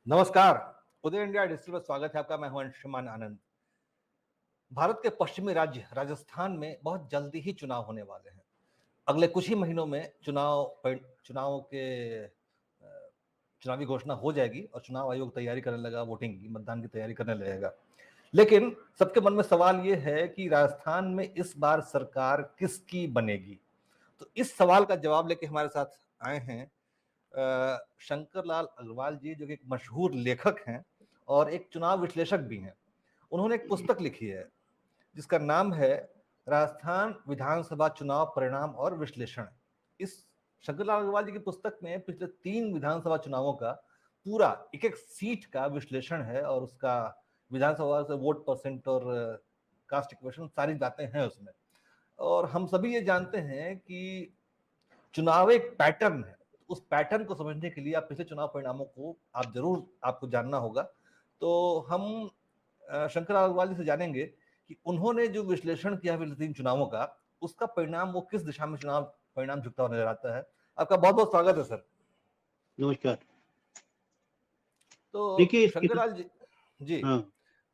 नमस्कार। उदय India digital में स्वागत है आपका। मैं हूं अंशुमान आनंद। भारत के पश्चिमी राज्य राजस्थान में बहुत जल्दी ही चुनाव होने वाले हैं। अगले कुछ ही महीनों में चुनाव के चुनावी घोषणा हो जाएगी और चुनाव आयोग तैयारी करने लगा, वोटिंग की, मतदान की तैयारी करने लगेगा। लेकिन सबके मन में सवाल ये है कि राजस्थान में इस बार सरकार किसकी बनेगी। तो इस सवाल का जवाब लेके हमारे साथ आए हैं शंकर लाल अग्रवाल जी, जो कि एक मशहूर लेखक हैं और एक चुनाव विश्लेषक भी हैं। उन्होंने एक पुस्तक लिखी है जिसका नाम है राजस्थान विधानसभा चुनाव परिणाम और विश्लेषण। इस शंकर लाल अग्रवाल जी की पुस्तक में पिछले 3 विधानसभा चुनावों का पूरा एक एक सीट का विश्लेषण है और उसका विधानसभा से वोट परसेंट और कास्ट इक्वेशन सारी बातें हैं उसमें। और हम सभी ये जानते हैं कि चुनाव एक पैटर्न है। उस पैटर्न को समझने के लिए आप पिछले चुनाव परिणामों को आपको जानना होगा। तो हम शंकर अग्रवाल जी से जानेंगे कि उन्होंने जो विश्लेषण किया पिछले 3 चुनावों का, उसका परिणाम वो किस दिशा में चुनाव परिणाम झुकता हुआ नजर आता है। आपका बहुत बहुत स्वागत है सर। नमस्कार। तो देखिए इसकी शंकर लाल जी जी, हाँ।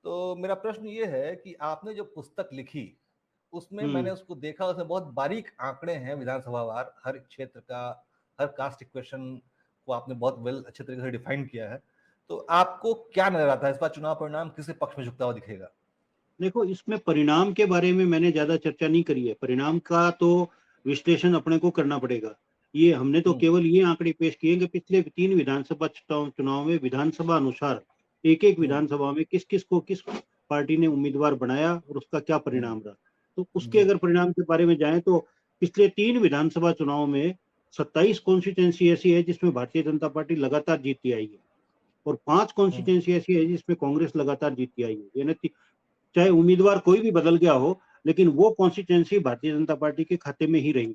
तो मेरा प्रश्न ये है कि आपने जो पुस्तक लिखी उसमें मैंने हम्म। उसको देखा, उसमें बहुत बारीक आंकड़े हैं विधानसभा वार, हर क्षेत्र का, हर कास्ट इक्वेशन को आपने बहुत अच्छे तरीके से डिफाइन किया है। तो आपको क्या नजर आता है इस बार चुनाव परिणाम किस पक्ष में झुकता हुआ दिखेगा? देखो, इसमें परिणाम के बारे में मैंने ज्यादा चर्चा नहीं करी है। परिणाम का तो विश्लेषण अपने को करना पड़ेगा। ये हमने तो हम्म। केवल ये आंकड़े पेश किए कि पिछले 3 विधानसभा चुनाव में विधानसभा अनुसार एक एक हम्म। विधानसभा में किस किस को किस पार्टी ने उम्मीदवार बनाया और उसका क्या परिणाम रहा। तो उसके जी। अगर परिणाम के बारे में जाए तो पिछले 3 विधानसभा चुनाव में 27 कॉन्स्टिट्यूंसी ऐसी है जिसमें भारतीय जनता पार्टी लगातार जीतती आई है और 5 हम्म। कॉन्स्टिट्यूंसी ऐसी है जिसमें कांग्रेस लगातार जीतती आई है। यानी चाहे उम्मीदवार कोई भी बदल गया हो, लेकिन वो कॉन्स्टिट्यूंसी भारतीय जनता पार्टी के खाते में ही रही।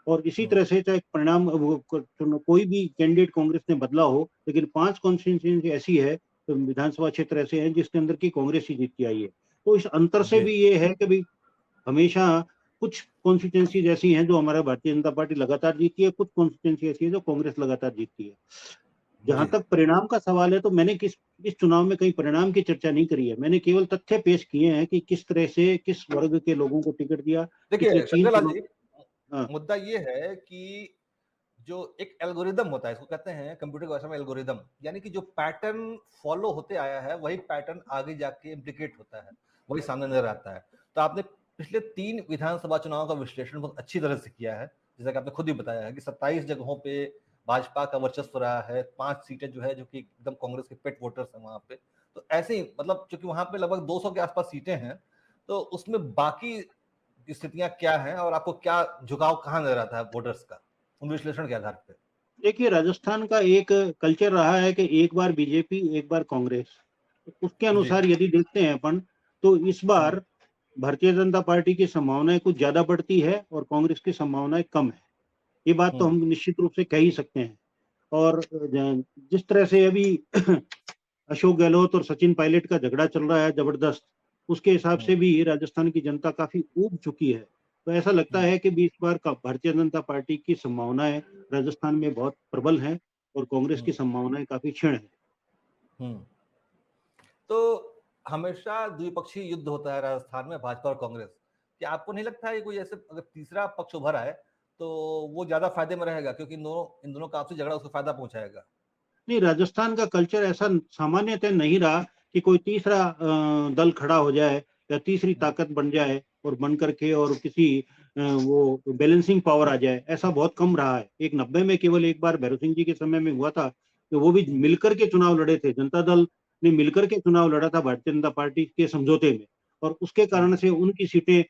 और इसी हम्म। तरह से चाहे परिणाम कोई भी कैंडिडेट कांग्रेस ने बदला हो, लेकिन 5 कॉन्स्टिट्यूंसी ऐसी है, तो विधानसभा क्षेत्र ऐसे हैं जिसके अंदर की कांग्रेस ही जीतती आई है। तो इस अंतर से जी। भी ये है कि भाई हमेशा कुछ कॉन्स्टिट्यूंसीज ऐसी हैं जो हमारा भारतीय जनता पार्टी लगातार जीतती है, कुछ कॉन्स्टिट्यूंसी ऐसी है जो कांग्रेस लगातार जीतती है। जहां जी। तक परिणाम का सवाल है तो मैंने इस चुनाव में कहीं परिणाम की चर्चा नहीं करी है। मैंने केवल तथ्य पेश किए हैं कि किस तरह से किस वर्ग के लोगों को टिकट दिया पिछले देखिए 3 शंकर लाल चुनाव। जी, हाँ। मुद्दा ये है कि जो एक एल्गोरिदम होता है, इसको कहते हैं कंप्यूटर की भाषा में एल्गोरिदम, यानी कि जो पैटर्न फॉलो होते आया है वही पैटर्न आगे जाके इम्प्लीकेट होता है, वही सामने नजर आता है। तो आपने पिछले 3 विधानसभा चुनाव का विश्लेषण बहुत अच्छी तरह से किया है। जैसा कि आपने खुद ही बताया है कि 27 जगहों पे भाजपा का वर्चस्व रहा है, 5 सीटें जो है जो कि एकदम कांग्रेस के पेट वोटर्स हैं वहां पे। तो ऐसे ही मतलब चूंकि वहां पे लगभग 200 के आसपास सीटें हैं, तो उसमें बाकी स्थितियां क्या हैं और आपको क्या झुकाव कहाँ नजर आता है वोटर्स का, उन विश्लेषण के आधार पे? देखिए, राजस्थान का एक कल्चर रहा है कि एक बार बीजेपी एक बार कांग्रेस। तो उसके जी। अनुसार यदि देखते हैं अपन, तो इस हम्म। बार भारतीय जनता पार्टी की संभावनाएं कुछ ज्यादा बढ़ती है और कांग्रेस की संभावनाएं कम है। ये बात तो हम्म। हम निश्चित रूप से कह ही सकते हैं। और जिस तरह से अभी अशोक गहलोत और सचिन पायलट का झगड़ा चल रहा है जबरदस्त, उसके हिसाब हम्म। से भी राजस्थान की जनता काफी ऊब चुकी है। तो ऐसा लगता हम्म। है कि भी इस बार का भारतीय जनता पार्टी की संभावनाएं राजस्थान में बहुत प्रबल हैं और कांग्रेस की हम्म। संभावनाएं काफी क्षीण है। हम्म। तो हमेशा द्विपक्षीय युद्ध होता है राजस्थान में, भाजपा और कांग्रेस। क्या आपको नहीं लगता है कि कोई ऐसे अगर तीसरा पक्ष उभर आए तो वो ज्यादा फायदे में रहेगा, क्योंकि इन दोनों का आपसी झगड़ा उसको फायदा पहुंचाएगा? नहीं, राजस्थान का कल्चर ऐसा सामान्यतः नहीं रहा कि कोई तीसरा दल खड़ा हो जाए या तीसरी हम्म। ताकत बन जाए और बन करके और किसी वो बैलेंसिंग पावर आ जाए। ऐसा बहुत कम रहा है। एक 90 में केवल एक बार भैरव सिंह जी के समय में हुआ था कि वो भी हम्म। मिलकर के चुनाव लड़े थे। जनता दल ने मिलकर के चुनाव लड़ा था भारतीय जनता पार्टी के समझौते में, और उसके कारण हम्म। से उनकी सीटें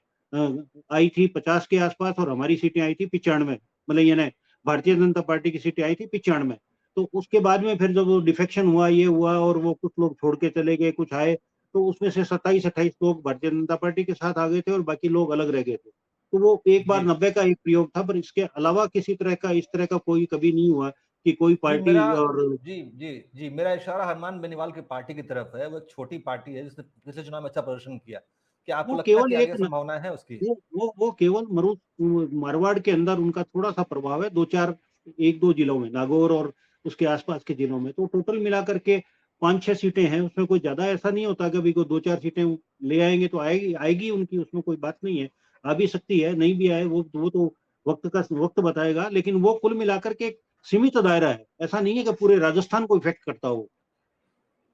आई थी 50 के आसपास और हमारी सीटें आई थी 95। मतलब ये ना, भारतीय जनता पार्टी की सीटें आई थी 95। तो उसके बाद में फिर जब वो डिफेक्शन हुआ, ये हुआ और वो कुछ लोग छोड़ के चले गए, कुछ आए, तो उसमें से 27-28 लोग भारतीय जनता पार्टी के साथ आ गए थे और बाकी लोग अलग रह गए थे। तो वो एक बार जी। 90 का एक प्रयोग था, पर इसके अलावा किसी तरह का इस तरह का कोई कभी नहीं हुआ कि कोई जी पार्टी मेरा और जी जी जी मेरा इशारा हरमान बेनीवाल की पार्टी की तरफ है। वो एक छोटी पार्टी है जिसने पिछले चुनाव में अच्छा प्रदर्शन किया। क्या आपको वो लगता है केवल कि एक आगे न, संभावना है उसकी? वो केवल मारवाड़ के अंदर उनका थोड़ा सा प्रभाव है, दो चार एक दो जिलों में, नागौर और उसके आसपास के जिलों में। तो टोटल मिलाकर के 5-6 सीटें हैं, उसमें कोई ज्यादा ऐसा नहीं होता कि अभी कोई 2-4 सीटें ले आएंगे तो आएगी आएगी उनकी, उसमें कोई बात नहीं है। आ भी सकती है, नहीं भी आए, वो तो वक्त बताएगा, लेकिन वो कुल मिलाकर के एक सीमित दायरा है, ऐसा नहीं है कि पूरे राजस्थान को इफेक्ट करता हो।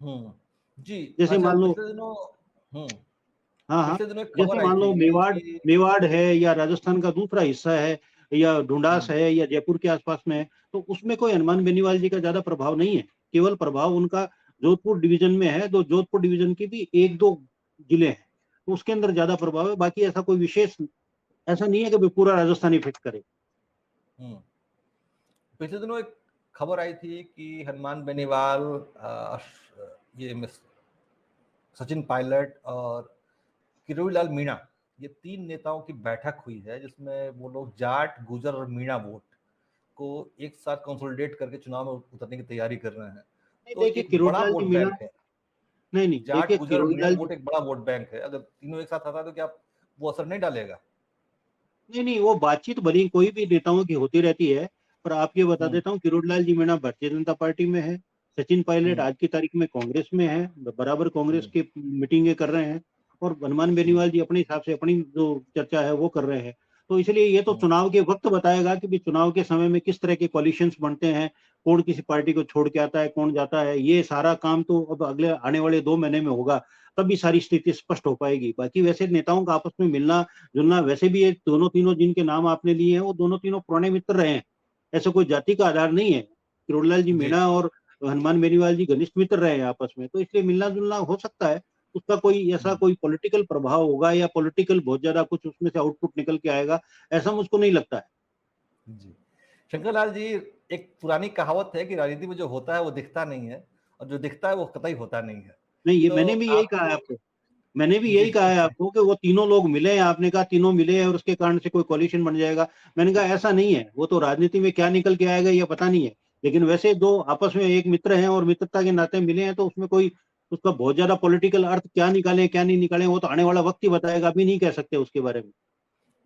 जी। जैसे अच्छा, मान लो, पिछले दिनों हम्म हाँ हाँ, पिछले दिनों एक खबर जैसे आई मान लो थी मेवाड़ कि मेवाड़ है या राजस्थान का दूसरा हिस्सा है या ढूंढास हम्म है या जयपुर के आसपास में है, तो उसमें कोई हनुमान बेनीवाल जी का ज्यादा प्रभाव नहीं है। केवल प्रभाव उनका जोधपुर डिवीजन में है, तो जोधपुर डिवीजन की भी 1-2 जिले हैं, तो उसके अंदर ज्यादा प्रभाव है। बाकी ऐसा कोई विशेष ऐसा नहीं है कि पूरा राजस्थान इफेक्ट करे। हम्म पिछले दिनों एक खबर आई थी कि हनुमान बेनीवाल, ये सचिन पायलट और किरोड़ी लाल मीणा, ये 3 नेताओं की बैठक हुई है, जिसमें वो लोग जाट, गुजर और मीणा वोट को एक साथ कंसोलिडेट करके चुनाव में उतरने की तैयारी कर रहे हैं। नहीं तो देखिए, एक बड़ा किरोड़ीलाल जी वोट मीणा, बैंक है, नहीं नहीं जाट, देखिए गुजर और मीणा किरोड़ीलाल जी, वोट एक बड़ा वोट बैंक है। अगर तीनों एक साथ आता है तो क्या वो असर नहीं डालेगा? नहीं नहीं, वो बातचीत भली कोई भी नेताओं की होती रहती है, पर आप ये बता हम्म देता हूँ, किरोड़ीलाल जी मीणा भारतीय जनता पार्टी में है, सचिन पायलट हम्म आज की तारीख में कांग्रेस में है, बराबर कांग्रेस हम्म की मीटिंगें कर रहे हैं, और हनुमान हम्म बेनीवाल जी अपने हिसाब से अपनी जो चर्चा है वो कर रहे हैं। तो इसलिए ये तो हम्म चुनाव के वक्त बताएगा कि भी चुनाव के समय में किस तरह के कॉलिशंस बनते हैं, कौन किसी पार्टी को छोड़ के आता है, कौन जाता है, ये सारा काम तो अब अगले आने वाले 2 महीने में होगा, तभी सारी स्थिति स्पष्ट हो पाएगी। बाकी वैसे नेताओं का आपस में मिलना जुलना, वैसे भी ये दोनों तीनों जिनके नाम आपने लिए हैं वो दोनों तीनों पुराने मित्र रहे हैं, ऐसा कोई जाति का आधार नहीं है। किरोड़ीलाल जी जी मीणा और हनुमान बेनीवाल जी घनिष्ठ मित्र रहे हैं आपस में, तो इसलिए मिलना जुलना हो सकता है। उसका कोई ऐसा हम्म कोई पॉलिटिकल प्रभाव होगा या पॉलिटिकल बहुत ज्यादा कुछ उसमें से आउटपुट निकल के आएगा, ऐसा मुझको नहीं लगता है। जी। शंकर लाल जी, एक पुरानी कहावत है कि राजनीति में जो होता है वो दिखता नहीं है, और जो दिखता है वो कतई होता नहीं है। नहीं, ये तो मैंने भी यही कहा है आपको आपको, मैंने भी जी यही कहा है आपको कि वो तीनों लोग मिले हैं, आपने कहा तीनों मिले हैं और उसके कारण से कोई कोलिशन बन जाएगा। मैंने कहा ऐसा नहीं है, वो तो राजनीति में क्या निकल के आएगा ये पता नहीं है, लेकिन वैसे दो आपस में एक मित्र हैं और मित्रता के नाते मिले हैं, तो उसमें कोई उसका बहुत ज्यादा पॉलिटिकल अर्थ क्या निकाले क्या नहीं निकाले वो तो आने वाला वक्त ही बताएगा, अभी नहीं कह सकते उसके बारे में।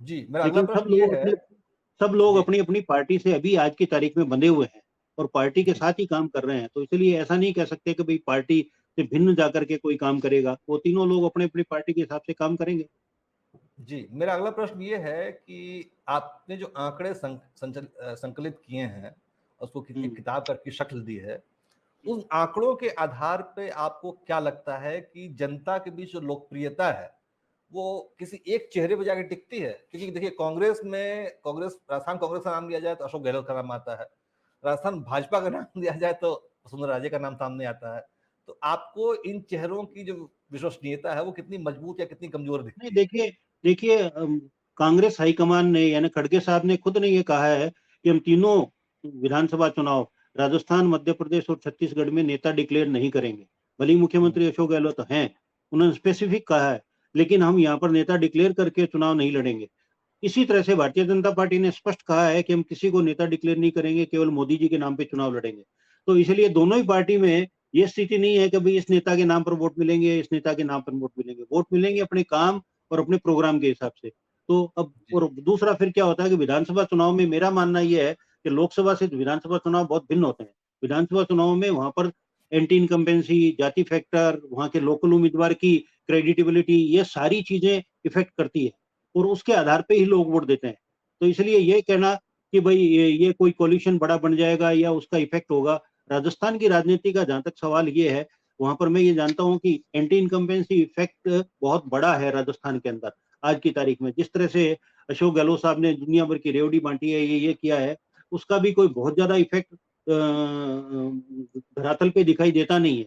जी, मेरा अगला लेकिन प्रश्न ये है। सब लोग जी अपनी अपनी पार्टी से अभी आज की तारीख में बंधे हुए हैं और पार्टी के जी साथ ही काम कर रहे हैं, तो इसलिए ऐसा नहीं कह सकते कि भाई पार्टी से भिन्न जाकर के कोई काम करेगा, वो तीनों लोग अपने अपनी पार्टी के हिसाब से काम करेंगे। जी, मेरा अगला प्रश्न ये है कि आपने जो आंकड़े संकलित किए हैं, उसको एक हम्म। किताब की शक्ल दी है, उन आंकड़ों के आधार पे आपको क्या लगता है कि जनता के बीच जो लोकप्रियता है वो किसी एक चेहरे पे जाके टिकती है? क्योंकि देखिए, राजस्थान कांग्रेस का नाम लिया जाए तो अशोक गहलोत का नाम आता है, राजस्थान भाजपा का नाम लिया जाए तो वसुंधरा राजे का नाम सामने आता है। तो आपको इन चेहरों की जो विश्वसनीयता है वो कितनी मजबूत या कितनी कमजोर नहीं दिखती है? देखिए, देखिए कांग्रेस हाईकमान ने यानी खड़गे साहब ने खुद ने ये कहा है कि हम तीनों विधानसभा चुनाव राजस्थान, मध्य प्रदेश और छत्तीसगढ़ में नेता डिक्लेयर नहीं करेंगे। भले ही हम्म, मुख्यमंत्री अशोक गहलोत हैं, उन्होंने स्पेसिफिक कहा है, लेकिन हम यहाँ पर नेता डिक्लेयर करके चुनाव नहीं लड़ेंगे। इसी तरह से भारतीय जनता पार्टी ने स्पष्ट कहा है कि हम किसी को नेता डिक्लेयर नहीं करेंगे, केवल मोदी जी के नाम पे चुनाव लड़ेंगे। तो इसलिए दोनों ही पार्टी में ये स्थिति नहीं है कि भाई इस नेता के नाम पर वोट मिलेंगे, इस नेता के नाम पर वोट मिलेंगे, वोट मिलेंगे अपने काम और अपने प्रोग्राम के हिसाब से। तो अब जी और दूसरा फिर क्या होता है कि विधानसभा चुनाव में मेरा मानना यह है कि लोकसभा से विधानसभा चुनाव बहुत भिन्न होते हैं। विधानसभा चुनाव में वहां पर एंटी इनकम्बेंसी, जाति फैक्टर, वहां के लोकल उम्मीदवार की क्रेडिटेबिलिटी, ये सारी चीजें इफेक्ट करती है और उसके आधार पे ही लोग वोट देते हैं। तो इसलिए ये कहना कि भाई ये कोई कोलिशन बड़ा बन जाएगा या उसका इफेक्ट होगा, राजस्थान की राजनीति का जहां तक सवाल ये है, वहां पर मैं ये जानता हूं कि एंटी इनकम्बेंसी इफेक्ट बहुत बड़ा है राजस्थान के अंदर आज की तारीख में। जिस तरह से अशोक गहलोत साहब ने दुनिया भर की रेवड़ी बांटी है, ये किया है, उसका भी कोई बहुत ज्यादा इफेक्ट धरातल पे दिखाई देता नहीं है।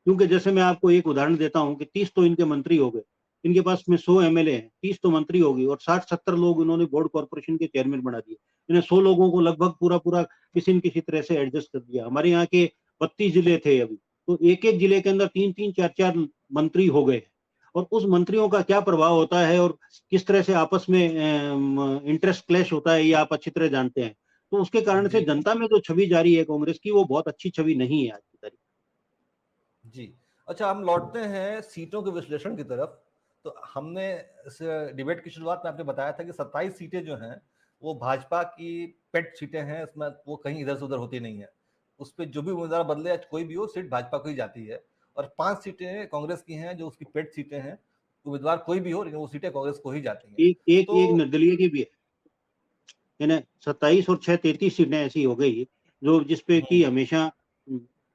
क्योंकि जैसे मैं आपको एक उदाहरण देता हूँ कि 30 तो इनके मंत्री हो गए, इनके पास में 100 एमएलए हैं, 30 तो मंत्री हो गई और 60-70 लोग इन्होंने बोर्ड कॉर्पोरेशन के चेयरमैन बना दिए। इन्हें 100 लोगों को लगभग पूरा पूरा किसी न किसी तरह से एडजस्ट कर दिया। हमारे यहाँ के 32 जिले थे अभी, तो एक एक जिले के अंदर 3-3 4-4 मंत्री हो गए। और उस मंत्रियों का क्या प्रभाव होता है और किस तरह से आपस में इंटरेस्ट क्लैश होता है, ये आप अच्छी तरह जानते हैं। तो उसके कारण से जी जनता में जो छवि जारी है कांग्रेस की, वो बहुत अच्छी छवि नहीं है आज की तारीख। जी। अच्छा, हम लौटते हैं सीटों के विश्लेषण की तरफ। तो हमने इस डिबेट की शुरुआत में आपने बताया था कि 27 सीटें जो हैं वो भाजपा की पेट सीटें हैं, इसमें वो कहीं इधर से उधर होती नहीं है। उस पर जो भी उम्मीदवार बदले या कोई भी हो, सीट भाजपा को ही जाती है। और 5 सीटें कांग्रेस की हैं, जो उसकी पेट सीटें हैं। उम्मीदवार कोई भी हो, लेकिन वो सीटें कांग्रेस को ही जाती हैं। एक एक तो एक निर्दलीय की भी है, यानी 27 और 6 33 सीटें ऐसी हो गई जो जिसपे की हमेशा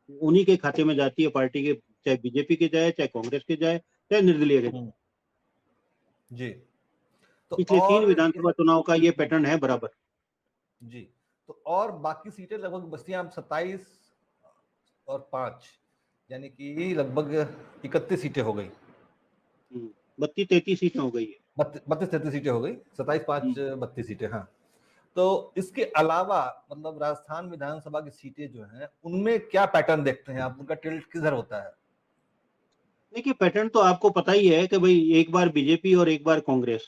उन्हीं के खाते में जाती है पार्टी के, चाहे बीजेपी के जाए, चाहे कांग्रेस के जाए, चाहे निर्दलीय के जाए। जी। तो पिछले 3 और विधानसभा चुनाव का ये पैटर्न है बराबर। जी, तो और बाकी सीटें लगभग बस्ती अब 27 और 5, यानी कि लगभग 31 सीटें हो गई। 32 33 सीटें हो गई है। 32-33 सीटें हो गई, 27-5 32 सीटें। हाँ, तो इसके अलावा मतलब राजस्थान विधानसभा की सीटें जो हैं, उनमें क्या पैटर्न देखते हैं आप? उनका टिल्ट किधर होता है? देखिए, पैटर्न तो आपको पता ही है कि भाई एक बार बीजेपी और एक बार कांग्रेस,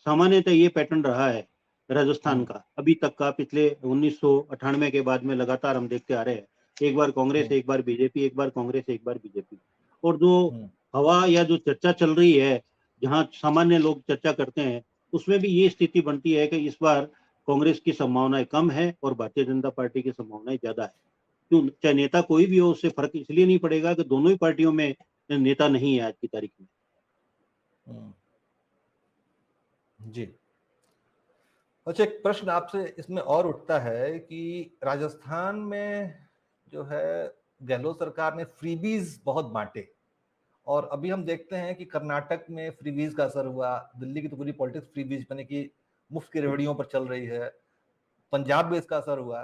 सामान्यतः ये पैटर्न रहा है राजस्थान का अभी तक का। पिछले 1998 के बाद में लगातार हम देखते आ रहे हैं, एक बार कांग्रेस, एक बार बीजेपी, एक बार कांग्रेस, एक बार बीजेपी। और जो हवा या जो चर्चा चल रही है, जहां सामान्य लोग चर्चा करते हैं, उसमें भी ये स्थिति बनती है कि इस बार कांग्रेस की संभावनाएं कम है और भारतीय जनता पार्टी की संभावनाएं ज्यादा है। क्यों? चाहे नेता कोई भी हो, उससे फर्क इसलिए नहीं पड़ेगा कि दोनों ही पार्टियों में नेता नहीं है आज की तारीख में। जी। अच्छा, एक प्रश्न आपसे इसमें और उठता है कि राजस्थान में जो है गहलोत सरकार ने फ्रीबीज बहुत बांटे, और अभी हम देखते हैं कि कर्नाटक में फ्रीबीज का असर हुआ। दिल्ली की तो पूरी पॉलिटिक्स फ्रीबीज यानी कि मुफ्त की रेवड़ियों पर चल रही है। पंजाब में इसका असर हुआ।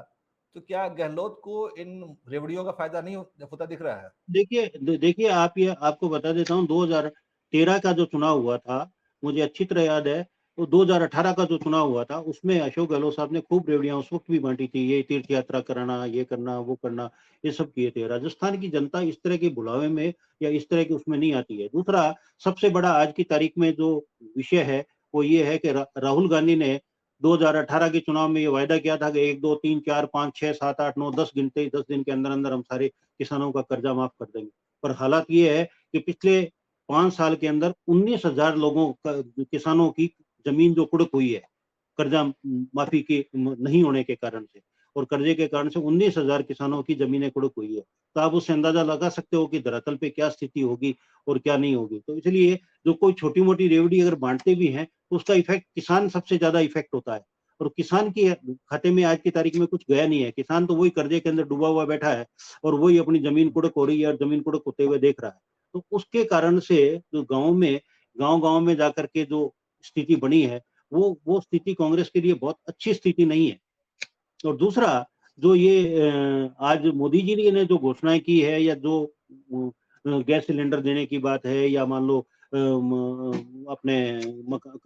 तो क्या गहलोत को इन रेवड़ियों का फायदा नहीं होता दिख रहा है? देखिए, आपको बता देता हूँ, 2013 का जो चुनाव हुआ था, मुझे अच्छी तरह याद है। तो 2018 का जो चुनाव हुआ था, उसमें अशोक गहलोत साहब ने खूब रेवड़ियां उस वक्त भी बांटी थी। ये तीर्थ यात्रा कराना, ये करना, वो करना, ये सब किए थे। राजस्थान की जनता इस तरह के बुलावे में या इस तरह की उसमें नहीं आती है। दूसरा सबसे बड़ा आज की तारीख में जो विषय है, वो ये है कि राहुल गांधी ने 2018 के चुनाव में ये वायदा किया था कि 1 2 3 4 5 6 7 8 9 10 गिनते 10 दिन के अंदर अंदर हम सारे किसानों का कर्जा माफ कर देंगे। पर हालात ये है कि पिछले 5 साल के अंदर 19,000 लोगों का, किसानों की जमीन जो कुड़क हुई है कर्जा माफी के नहीं होने के कारण से, और कर्जे के कारण से 19,000 किसानों की जमीनें कुड़क हुई है। तो आप उससे अंदाजा लगा सकते हो कि धरातल पे क्या स्थिति होगी और क्या नहीं होगी। तो इसलिए जो कोई छोटी मोटी रेवड़ी अगर बांटते भी हैं, तो उसका इफेक्ट किसान सबसे ज्यादा इफेक्ट होता है। और किसान के खाते में आज की तारीख में कुछ गया नहीं है। किसान तो वही कर्जे के अंदर डूबा हुआ बैठा है और वही अपनी जमीन कुड़क हो रही है और जमीन कुड़क होते हुए देख रहा है। तो उसके कारण से जो गांव में जाकर के जो स्थिति बनी है, वो स्थिति कांग्रेस के लिए बहुत अच्छी स्थिति नहीं है। और दूसरा, जो ये आज मोदी जी ने जो घोषणाएं की है, या जो गैस सिलेंडर देने की बात है, या मान लो अपने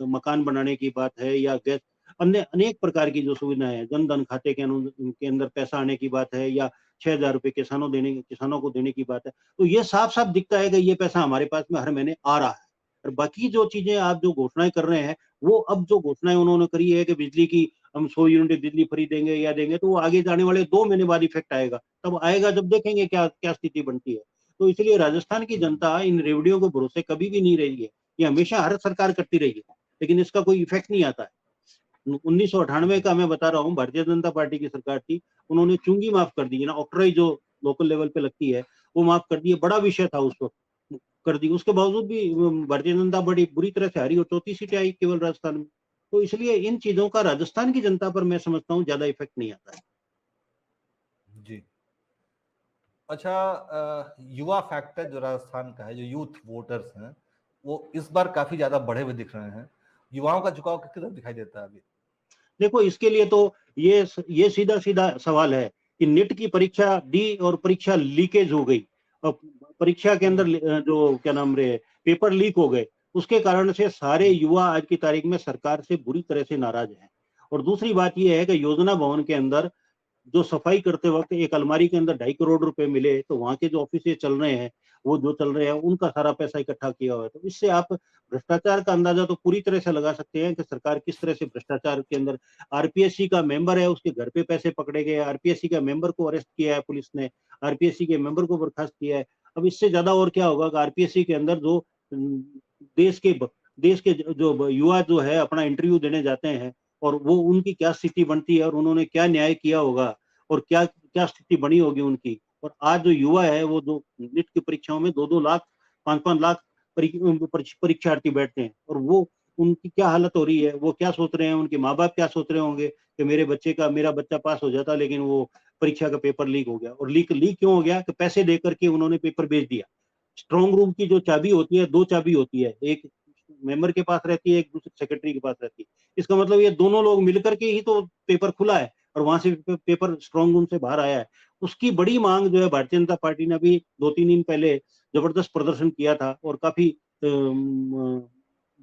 मकान बनाने की बात है, या गैस अन्य अनेक प्रकार की जो सुविधाएं हैं, जन धन खाते के अंदर पैसा आने की बात है, या 6,000 रुपए किसानों को देने की बात है, तो ये साफ साफ दिखता है कि ये पैसा हमारे पास में हर महीने आ रहा है। और बाकी जो चीजें आप जो घोषणाएं कर रहे हैं, वो अब जो घोषणाएं उन्होंने करी है कि बिजली की हम 100 यूनिट बिजली फ्री देंगे या देंगे, तो वो आगे जाने वाले 2 महीने बाद इफेक्ट आएगा। तब आएगा जब देखेंगे क्या क्या स्थिति बनती है। तो इसलिए राजस्थान की जनता इन रेवड़ियों के भरोसे कभी भी नहीं रही है। ये हमेशा हर सरकार करती रही है, लेकिन इसका कोई इफेक्ट नहीं आता है। 1998 का मैं बता रहा हूँ, भारतीय जनता पार्टी की सरकार थी, उन्होंने चुंगी माफ कर दी ना, ऑक्ट्राई जो लोकल लेवल पे लगती है, वो माफ कर दी है। बड़ा विषय था उस वक्त, कर दी। उसके बावजूद भी भारतीय जनता बड़ी बुरी तरह से हारी और 34 सीटें आई केवल राजस्थान में। तो इसलिए इन चीजों का राजस्थान की जनता पर मैं समझता हूँ ज्यादा इफेक्ट नहीं आता है। जी। अच्छा, युवा फैक्टर जो राजस्थान का है, जो यूथ वोटर्स हैं, वो इस बार काफी ज्यादा बढ़े हुए दिख रहे हैं। युवाओं का झुकाव किस तरह दिखाई देता है अभी? देखो, इसके लिए तो ये सीधा सीधा सवाल है कि नेट की परीक्षा दी और परीक्षा लीकेज हो गई, और परीक्षा के अंदर जो क्या नाम रे पेपर लीक हो गए, उसके कारण से सारे युवा आज की तारीख में सरकार से बुरी तरह से नाराज हैं। और दूसरी बात यह है कि योजना भवन के अंदर जो सफाई करते वक्त एक अलमारी के अंदर 2.5 करोड़ रुपए मिले, तो वहां के जो ऑफिस चल रहे हैं, वो जो चल रहे हैं, उनका सारा पैसा इकट्ठा किया हुआ है। तो इससे आप भ्रष्टाचार का अंदाजा तो पूरी तरह से लगा सकते हैं कि सरकार किस तरह से भ्रष्टाचार के अंदर। आरपीएससी का मेंबर है, उसके घर पे पैसे पकड़े गए, आरपीएससी का मेंबर को अरेस्ट किया है पुलिस ने, आरपीएससी के मेंबर को बर्खास्त किया है। अब इससे ज्यादा और क्या होगा कि आरपीएससी के अंदर जो देश के देश के जो युवा जो है अपना इंटरव्यू देने जाते हैं, और वो उनकी क्या स्थिति बनती है और उन्होंने क्या न्याय किया होगा, और क्या क्या स्थिति बनी होगी उनकी। और आज जो युवा है वो जो नीट की परीक्षाओं में 2-2 लाख 5-5 लाख परीक्षार्थी बैठते हैं, और वो उनकी क्या हालत हो रही है, वो क्या सोच रहे हैं, उनके माँ बाप क्या सोच रहे होंगे कि मेरा बच्चा पास हो जाता, लेकिन वो परीक्षा का पेपर लीक हो गया। और लीक लीक क्यों हो गया कि पैसे दे करके उन्होंने पेपर बेच दिया। स्ट्रांग रूम की जो चाबी होती है, 2 चाबी होती है, एक मेंबर के पास रहती है, एक दूसरे सेक्रेटरी के पास रहती है। इसका मतलब ये दोनों लोग मिलकर के ही तो पेपर खुला है और वहां से पेपर स्ट्रांग रूम से बाहर आया है। उसकी बड़ी मांग जो है भारतीय जनता पार्टी ने अभी 2-3 दिन पहले जबरदस्त प्रदर्शन किया था, और काफी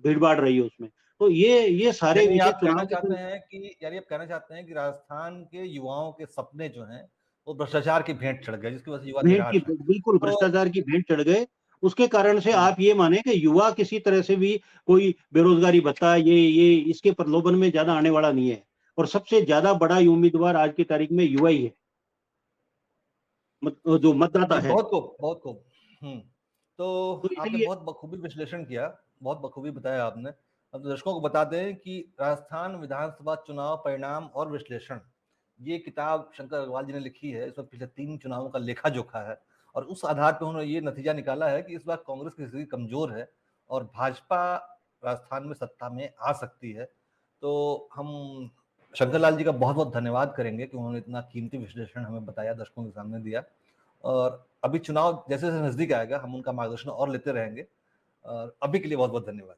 भीड़ भाड़ रही है उसमें। तो ये सारे यानी विषय आप कहना चुनाव के चाहते हैं कि राजस्थान के युवाओं के सपने जो हैं वो भ्रष्टाचार की भेंट चढ़ गए, जिसकी वजह से युवा भेंट की, निराश हैं। बिल्कुल तो भ्रष्टाचार की भेंट चढ़ गए। उसके कारण से हम्म, आप ये माने कि युवा किसी तरह से भी कोई बेरोजगारी भत्ता ये इसके प्रलोभन में ज्यादा आने वाला नहीं है। और सबसे ज्यादा बड़ा उम्मीदवार आज की तारीख में युवा ही है, जो मतदाता जी, है। बहुत खूब। हम्म, तो तो आपने इसीलिए बहुत बखूबी विश्लेषण किया, बहुत बखूबी बताया आपने। अब दर्शकों को बता दें कि राजस्थान विधानसभा चुनाव परिणाम और विश्लेषण, ये किताब शंकर अग्रवाल जी ने लिखी है। इसमें पिछले 3 चुनावों का लेखा जोखा है, और उस आधार पर उन्होंने ये नतीजा निकाला है कि इस बार कांग्रेस की स्थिति कमजोर है और भाजपा राजस्थान में सत्ता में आ सकती है। तो हम शंकर लाल जी का बहुत बहुत धन्यवाद करेंगे कि उन्होंने इतना कीमती विश्लेषण हमें बताया, दर्शकों के सामने दिया। और अभी चुनाव जैसे जैसे नजदीक आएगा हम उनका मार्गदर्शन और लेते रहेंगे। और अभी के लिए बहुत बहुत धन्यवाद।